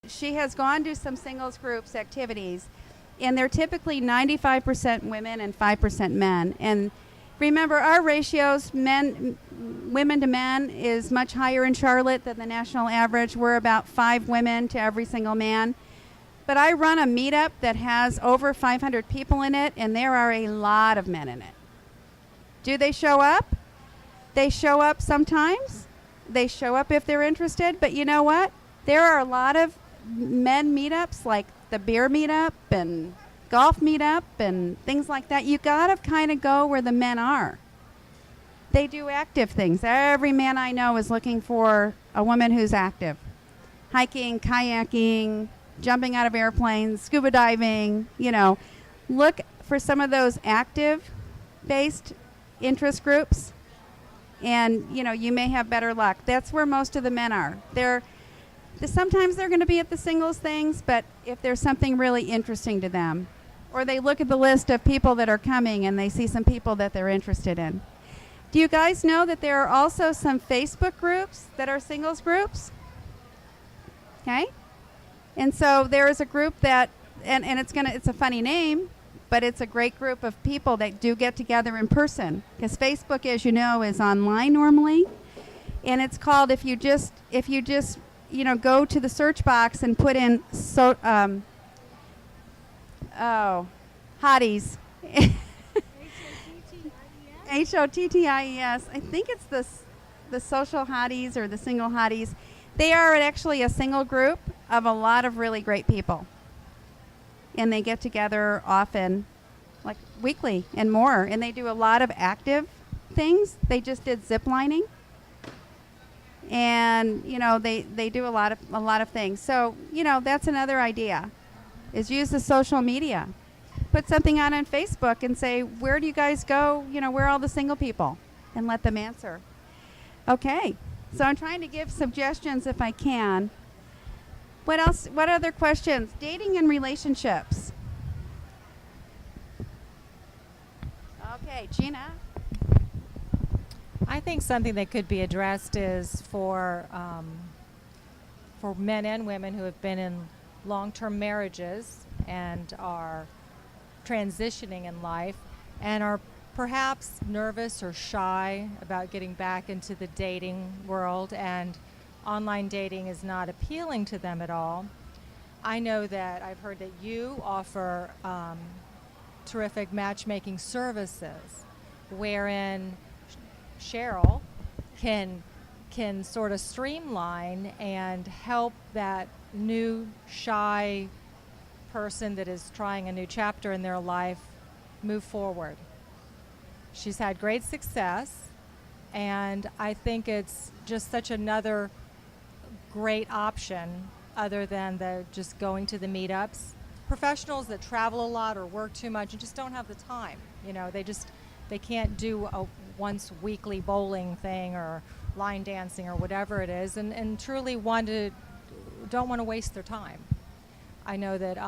she has gone to some singles groups activities, and they're typically 95% women and 5% men. And remember, our ratios, women to men, is much higher in Charlotte than the national average. We're about 5 women to every single man. But I run a meetup that has over 500 people in it, and there are a lot of men in it. Do they show up? They show up sometimes. They show up if they're interested. But you know what? There are a lot of men meetups, like the beer meetup and golf meetup and things like that. You got to kind of go where the men are. They do active things. Every man I know is looking for a woman who's active. Hiking, kayaking, jumping out of airplanes, scuba diving, look for some of those active-based interest groups, and, you may have better luck. That's where most of the men are. Sometimes they're going to be at the singles things, but if there's something really interesting to them, or they look at the list of people that are coming and they see some people that they're interested in. Do you guys know that there are also some Facebook groups that are singles groups? Okay? And so there is a group that, and it's a funny name, but it's a great group of people that do get together in person. Because Facebook, as you know, is online normally. And it's called, if you just go to the search box and put in, hotties. HOTTIES. I think it's the social hotties or the single hotties. They are actually a single group of a lot of really great people. And they get together often, like weekly and more. And they do a lot of active things. They just did zip lining. And, they do a lot of things. So, that's another idea, is use the social media. Put something out on Facebook and say, where do you guys go? Where are all the single people? And let them answer. Okay. So I'm trying to give suggestions if I can. What else? What other questions? Dating and relationships. Okay, Gina. I think something that could be addressed is for men and women who have been in long-term marriages and are transitioning in life and are perhaps nervous or shy about getting back into the dating world, and online dating is not appealing to them at all. I know that I've heard that you offer terrific matchmaking services wherein Cheryl can sort of streamline and help that new shy person that is trying a new chapter in their life move forward. She's had great success, and I think it's just such another great option other than just going to the meetups. Professionals that travel a lot or work too much and just don't have the time. They can't do a once weekly bowling thing or line dancing or whatever it is, and truly don't want to waste their time. I know that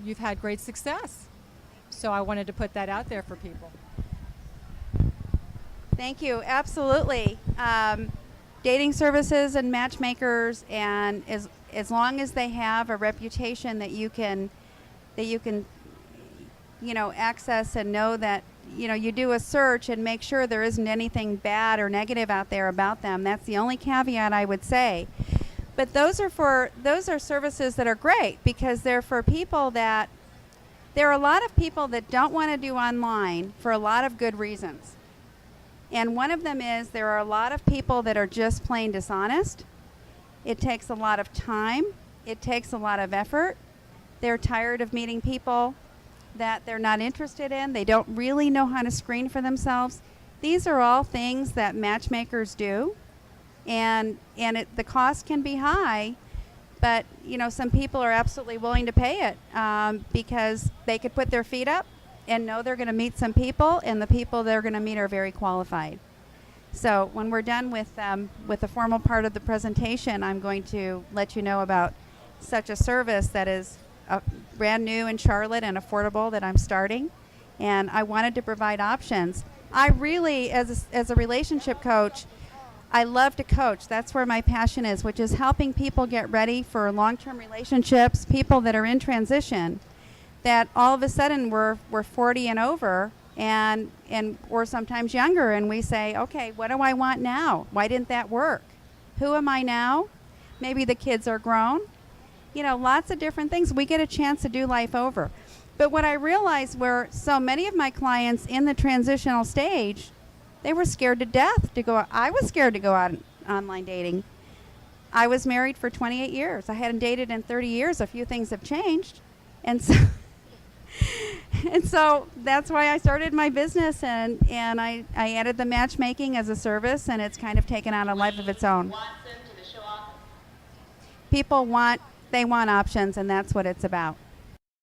you've had great success, so I wanted to put that out there for people. Thank you. Absolutely. Dating services and matchmakers, and as long as they have a reputation that you can access and know that you do a search and make sure there isn't anything bad or negative out there about them. That's the only caveat I would say. But those are services that are great, because they're for people that there are a lot of people that don't want to do online for a lot of good reasons. And one of them is there are a lot of people that are just plain dishonest. It takes a lot of time. It takes a lot of effort. They're tired of meeting people that they're not interested in. They don't really know how to screen for themselves. These are all things that matchmakers do. And the cost can be high, but some people are absolutely willing to pay it because they could put their feet up and know they're going to meet some people, and the people they're going to meet are very qualified. So when we're done with the formal part of the presentation, I'm going to let you know about such a service that is brand new in Charlotte and affordable that I'm starting. And I wanted to provide options. I really, as a relationship coach, I love to coach. That's where my passion is, which is helping people get ready for long-term relationships, people that are in transition, that all of a sudden we're 40 and over, and or sometimes younger, and we say, okay, what do I want now? Why didn't that work? Who am I now? Maybe the kids are grown. You know, lots of different things. We get a chance to do life over. But what I realized were so many of my clients in the transitional stage, they were scared to death to go. I was scared to go out online dating. I was married for 28 years. I hadn't dated in 30 years. A few things have changed. And so and so that's why I started my business, and I added the matchmaking as a service, and it's kind of taken on a life of its own. People want options, and that's what it's about.